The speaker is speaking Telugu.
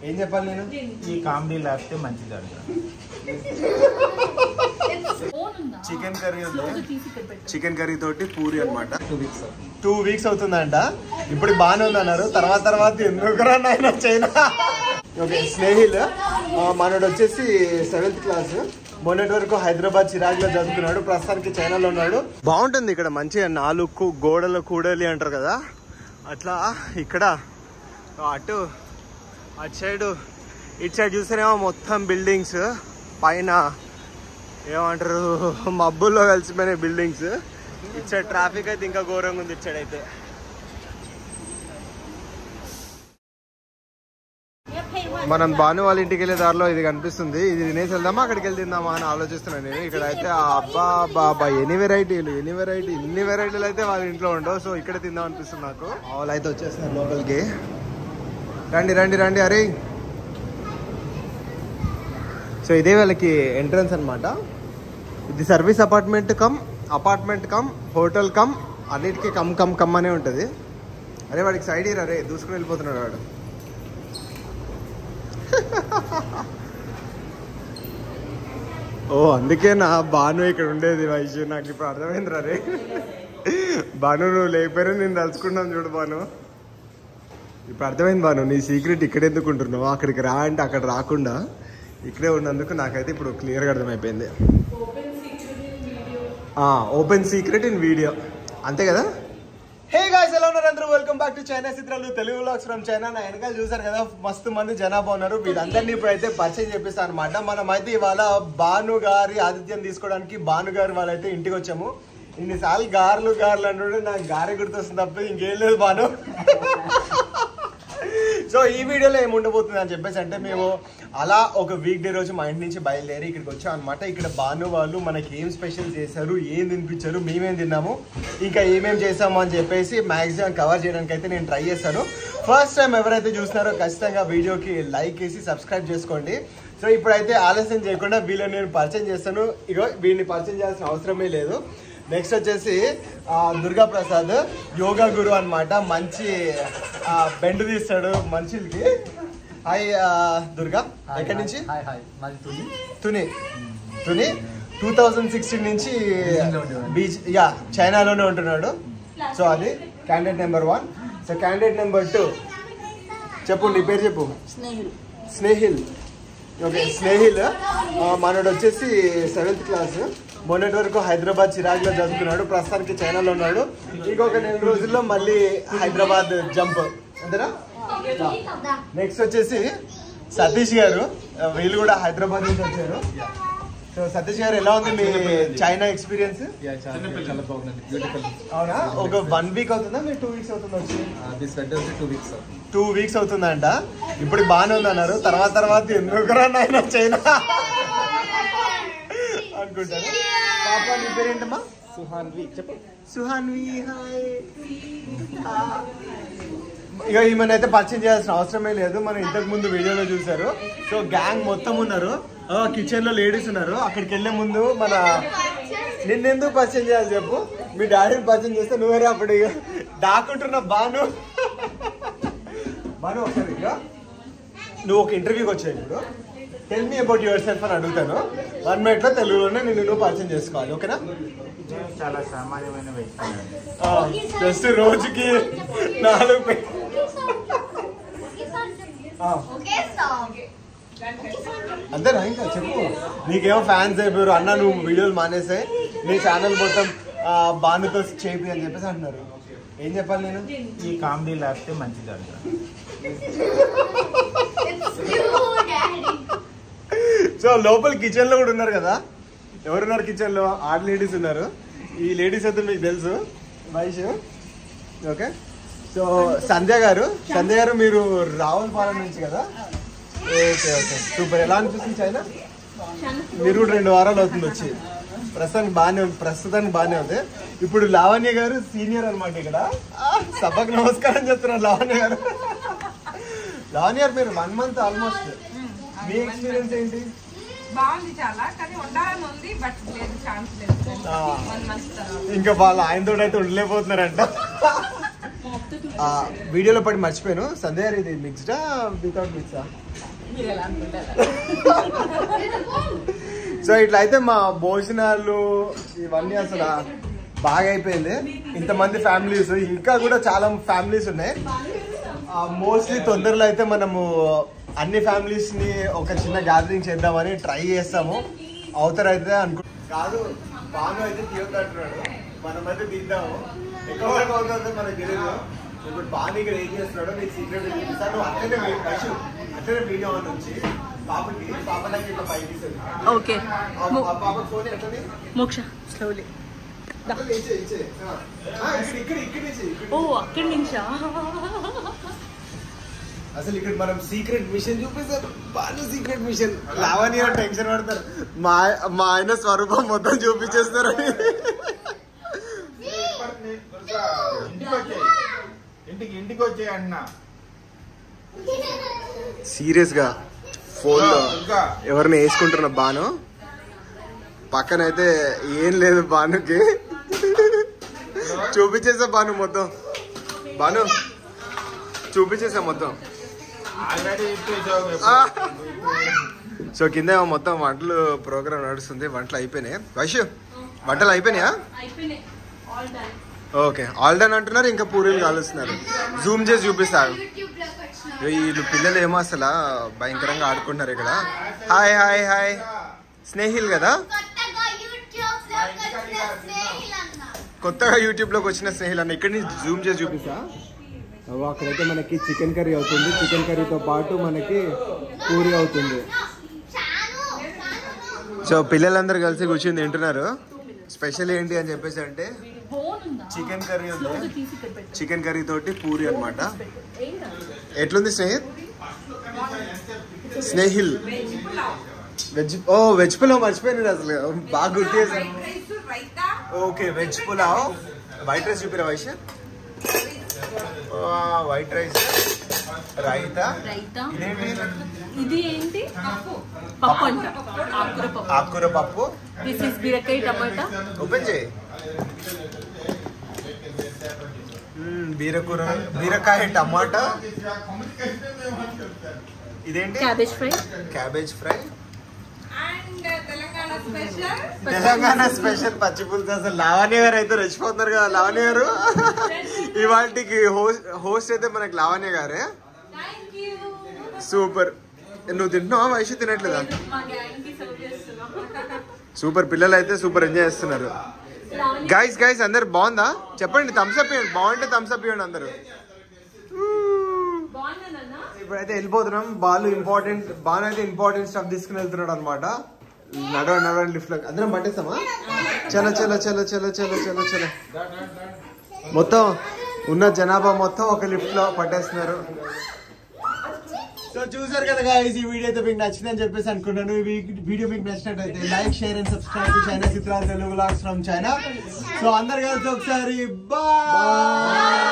ఏం చెప్పాలి నేను? ఈ కామెడీ లేకపోతే మంచిది అంట. చికెన్ కర్రీ ఉంది, చికెన్ కర్రీ తోటి పూరి అనమాట. 2 వీక్స్ అవుతుందంట. ఇప్పుడు బాగానే ఉంది అన్నారు. తర్వాత ఎందుకురా నాయన చైనా. ఓకే, స్నేహిల్ మనోడు వచ్చేసి 7th క్లాస్. మొన్నటి వరకు హైదరాబాద్ చిరాగ్లో చదువుతున్నాడు, ప్రస్తుతానికి చైనాలో ఉన్నాడు. బాగుంటుంది ఇక్కడ మంచిగా 4 గోడల కూడలి అంటారు కదా, అట్లా ఇక్కడ అటు సైడ్ ఇటు సైడ్ చూస్తేనేమో మొత్తం బిల్డింగ్స్, పైన ఏమంటారు మబ్బుల్లో కలిసిపోయిన బిల్డింగ్స్. ఇటు సైడ్ ట్రాఫిక్ అయితే ఇంకా ఘోరంగా ఉంది. ఇటు సైడ్ అయితే మనం భాను వాళ్ళ ఇంటికి వెళ్ళే దారిలో ఇది కనిపిస్తుంది. ఇది తినేసి వెళ్దామా అక్కడికి వెళ్ళి తిందామా అని ఆలోచిస్తున్నాను నేను. ఇక్కడ అయితే అబ్బా ఎన్ని వెరైటీలు అయితే వాళ్ళ ఇంట్లో ఉండవు. సో ఇక్కడ తిందాం అనిపిస్తుంది నాకు. వాళ్ళు అయితే వచ్చేస్తున్నారు లోపలికి. రండి అరే. సో ఇదే వాళ్ళకి ఎంట్రన్స్ అనమాట. ఇది service apartment come hotel come అన్నిటికీ కమ్ అనే ఉంటుంది. అరే వాడికి సైడ్ ఇయర్, అరే దూసుకుని వెళ్ళిపోతున్నాడు వాడు. ఓ అందుకే నా భాను ఇక్కడ ఉండేది వైశ్య. నాకు ఇప్పుడు అర్థమైందిరా రే. భాను నువ్వు లేకపోయినా నేను తలుచుకున్నాను చూడు భాను. ఇప్పుడు అర్థమైంది భాను, నీ సీక్రెట్ ఇక్కడ ఎందుకు ఉంటున్నావు. అక్కడికి రా అంటే అక్కడ రాకుండా ఇక్కడే ఉన్నందుకు నాకైతే ఇప్పుడు క్లియర్గా అర్థమైపోయింది. ఓపెన్ సీక్రెట్ ఇన్ వీడియో, అంతే కదా. హే గాయ్స్, ఎలా ఉన్నారు అందరూ? వెల్కమ్ బ్యాక్ టు చైనా చిత్రాలు తెలుగు వ్లాగ్స్ ఫ్రమ్ చైనా. నా వెనకాల చూసారు కదా, మస్తు మంది జనాభా ఉన్నారు. వీళ్ళందరినీ ఇప్పుడైతే పరిచయం చేపిస్తాను అనమాట. మనం అయితే ఇవాళ భాను గారి ఆతిథ్యం తీసుకోవడానికి భాను గారి వాళ్ళైతే ఇంటికి వచ్చాము. ఇన్నిసార్లు గారెలు అంటే నాకు గారె గుర్తొస్తుంది తప్ప ఇంకేం లేదు భాను. సో ఈ వీడియోలో ఏముండబోతుంది అని చెప్పేసి అంటే, మేము అలా ఒక వీక్ డే రోజు మా ఇంటి నుంచి బయలుదేరి ఇక్కడికి వచ్చాం అనమాట. ఇక్కడ భాను వాళ్ళు మనకి ఏం స్పెషల్ చేశారు, ఏం తినిపించారు, మేమేం తిన్నాము, ఇంకా ఏమేమి చేసాము అని చెప్పేసి మ్యాక్సిమం కవర్ చేయడానికి అయితే నేను ట్రై చేస్తాను. ఫస్ట్ టైం ఎవరైతే చూస్తున్నారో ఖచ్చితంగా వీడియోకి లైక్ చేసి సబ్స్క్రైబ్ చేసుకోండి. సో ఇప్పుడైతే ఆలస్యం చేయకుండా వీళ్ళని నేను పరిచయం చేస్తాను. ఇగో వీడిని పరిచయం చేయాల్సిన అవసరమే లేదు. నెక్స్ట్ వచ్చేసి దుర్గా ప్రసాద్, యోగా గురు అనమాట. మంచి బెండ్ తీస్తాడు మనుషులకి. హాయ్ దుర్గా, ఎక్కడి నుంచి? తుని 2016 నుంచి చైనాలోనే ఉంటున్నాడు. సో అది candidate number 1. So candidate number 2 చెప్పు, నీ పేరు చెప్పు. స్నేహిల్. ఓకే, స్నేహిల్ మనోడు వచ్చేసి 7th క్లాస్. మొన్నటి వరకు హైదరాబాద్ చిరాగ్లో చదువుతున్నాడు, ప్రస్తుతానికి చైనాలో ఉన్నాడు. ఇంకొక 4 రోజుల్లో మళ్ళీ హైదరాబాద్ జంప్, అంతేనా? నెక్స్ట్ వచ్చేసి సతీష్ గారు, వీళ్ళు కూడా హైదరాబాద్ నుంచి వచ్చారు. సో సతీష్ గారు, ఎలా ఉంది మీ చైనా ఎక్స్పీరియన్స్? అవునా, ఒక 1 వీక్ అవుతుందా, మీరు 2 వీక్స్ అవుతుందా వచ్చి? 2 వీక్స్ అవుతుందంట. ఇప్పుడు బాగానే ఉంది అన్నారు. తర్వాత ఎందుకురా నాయన చైనా అనుకుంటారు. పాప నీ పేరేంటమ్మా? సుహాన్వి. చెప్పు. సుహాన్వి. హాయ్. ఇక ఈమెనైతే పరిచయం చేయాల్సిన అవసరమే లేదు, మనం ఇంతకు ముందు వీడియోలో చూసారు. సో గ్యాంగ్ మొత్తం ఉన్నారు. కిచెన్ లో లేడీస్ ఉన్నారు. అక్కడికి వెళ్లే ముందు నిన్నెందుకు పరిచయం చేయాలి చెప్పు. మీ డాడీని పరిచయం చేస్తే నువ్వేరే అప్పుడు దాక్కుంటున్న భాను. ఒకసారి ఇక నువ్వు ఒక ఇంటర్వ్యూకి వచ్చావు. ఇప్పుడు tell me about your self అని అడుగుతాను. 1 minute తెలుగులోనే నిన్ను పరిచయం చేసుకోవాలి, ఓకేనా? చాలా సామాన్యమైన వ్యక్తి. జస్ట్ రోజుకి 4 అంతేనా? ఇంకా చెప్పు. నీకేమో ఫ్యాన్స్ అయిపోయారు అన్న, నువ్వు వీడియోలు మానేసాయి, నీ ఛానల్ మొత్తం భానుతో చేపి అని చెప్పేసి అంటున్నారు. ఏం చెప్పాలి నేను? ఈ కామెడీ లేకపోతే మంచిది అంట. సో లోపల కిచెన్ లో కూడా ఉన్నారు కదా. ఎవరున్నారు కిచెన్ లో? 6 లేడీస్ ఉన్నారు. ఈ లేడీస్ అయితే మీకు తెలుసు, వైష్. ఓకే, సో సంధ్య గారు మీరు రావులపాలెం నుంచి కదా? Okay super. ఎలా అనిపిస్తుంది చైనా? మీరు కూడా 2 వారాలు అవుతుంది వచ్చి. ప్రస్తుతానికి బాగానే ఉంది. ఇప్పుడు లావణ్య గారు సీనియర్ అనమాట ఇక్కడ. సభకు నమస్కారం చెప్తున్నారు లావణ్య గారు. లావణ్య గారు, మీరు 1 month ఆల్మోస్ట్. మీ ఎక్స్పీరియన్స్ ఏంటి? బాగుంది చాలా, కానీ ఉండాలని ఉంది, బట్ లేదు, ఛాన్స్ లేదు. ఇంకా వాళ్ళ ఆయనతో అయితే ఉండలేకపోతున్నారంట. వీడియోలో పడి మర్చిపోయాను. సందేహ ఇది మిక్స్డా వితౌట్ మిక్సా? సో ఇట్లా అయితే మా భోజనాలు ఇవన్నీ అసలు బాగా అయిపోయింది. ఇంతమంది ఫ్యామిలీస్, ఇంకా కూడా చాలా ఫ్యామిలీస్ ఉన్నాయి. మోస్ట్లీ తొందరలో అయితే మనము అన్ని ఫ్యామిలీస్ ని ఒక చిన్న గ్యాదరింగ్ చేద్దామని ట్రై చేస్తాము. అవుతారైతే కాదు, బాను అయితే తీరుతాడు, మనమైతే తీద్దాము. ఎక్కువ వరకు అవుతుందో మనకు తెలియదు. ఇప్పుడు బాను ఇక్కడ ఏం చేస్తున్నాడో నీకు సీక్రెట్ చూపిస్తాను. అట్లనే వీడియో ఆన్ నుంచి పాపకి ఇట్లా పైకి తీసేది. ఓకే పాప ఫోన్ ఎట్లని మోక్ష స్లోలీ. ఓ అక్కడి నుంచా? అసలు ఇక్కడ మనం సీక్రెట్ మిషన్ చూపిస్తారు. బాగా సీక్రెట్ మిషన్. లావణ్య టెన్షన్ పడతారు, మా ఆయన స్వరూపం మొత్తం చూపించేస్తారు. ఇంటికి వచ్చే అన్నా సీరియస్ గా ఫోన్ లో ఎవరిని వేసుకుంటున్న బాను పక్కనైతే ఏం లేదు. బానుకి చూపించేసా, బాను మొత్తం బాను చూపించేసా మొత్తం. సో కింద మొత్తం వంటలు ప్రోగ్రామ్ నడుస్తుంది. వంటలు అయిపోయినాయి. వైషు వంటలు అయిపోయినాయా? ఓకే, ఆల్ డన్ అంటున్నారు. ఇంకా పూరీలు కాలుస్తున్నారు. జూమ్ చేసి చూపిస్తారు. వీళ్ళు పిల్లలు ఏమో అసలు భయంకరంగా ఆడుకుంటున్నారు ఇక్కడ. హాయ్ హాయ్ హాయ్, స్నేహిల్ కదా, కొత్తగా యూట్యూబ్ లోకి వచ్చిన స్నేహిల్ అన్న. ఇక్కడ నుంచి జూమ్ చేసి చూపిస్తా. అక్కడైతే మనకి చికెన్ కర్రీ అవుతుంది. చికెన్ కర్రీతో పాటు మనకి పూరి అవుతుంది. సో పిల్లలందరూ కలిసి కూర్చొని తింటున్నారు. స్పెషల్ ఏంటి అని చెప్పేసి అంటే చికెన్ కర్రీ ఉంది. చికెన్ కర్రీ తోటి పూరి అనమాట. ఎట్లుంది స్నేహిల్? వెజ్ పులావ్ మర్చిపోయింది అసలు, బాగా గుర్తు చేశాను. Okay, veg pulao. White rice చూపిరా వైష్. White rice, raita. ఇది ఏంటి? పప్పు అంట, ఆకుకూర పప్పు. దిస్ ఇస్ బీరకాయ టమాటా. ఓపెన్ చేయి. బీరకాయ టమాటా. ఇదేంటి? Cabbage fry. తెలంగాణ స్పెషల్ పచ్చి పులుసు. అసలు లావణ్య గారు అయితే రెచ్చిపోతున్నారు కదా. లావణ్య గారు ఇవాళకి హోస్ట్ అయితే మనకి లావణ్య గారే. సూపర్. నువ్వు తింటున్నావా వైషు? తినట్లేదా? సూపర్. పిల్లలు అయితే సూపర్ ఎంజాయ్ చేస్తున్నారు. గైస్ అందరు బాగుందా చెప్పండి. థమ్స్ అప్ ఇవ్వండి. బాగుంటే థమ్స్ అప్ ఇవ్వండి అందరు. ఇప్పుడైతే వెళ్ళిపోతున్నాం. బాలు అయితే ఇంపార్టెంట్ స్టఫ్ తీసుకుని వెళ్తున్నాడు అనమాట. నడవండి లిఫ్ట్ లో అందరం పట్టేస్తామా? చలో. మొత్తం ఉన్న జనాభా మొత్తం ఒక లిఫ్ట్ లో పట్టేస్తున్నారు. సో చూసారు కదా గైస్, ఈ వీడియో అయితే మీకు నచ్చిందని చెప్పేసి అనుకున్నాను. ఈ వీడియో మీకు నచ్చినట్టయితే like, share and subscribe to China చిత్రాలు Telugu vlogs from China. So అందరు కలిసి ఒకసారి బాయ్.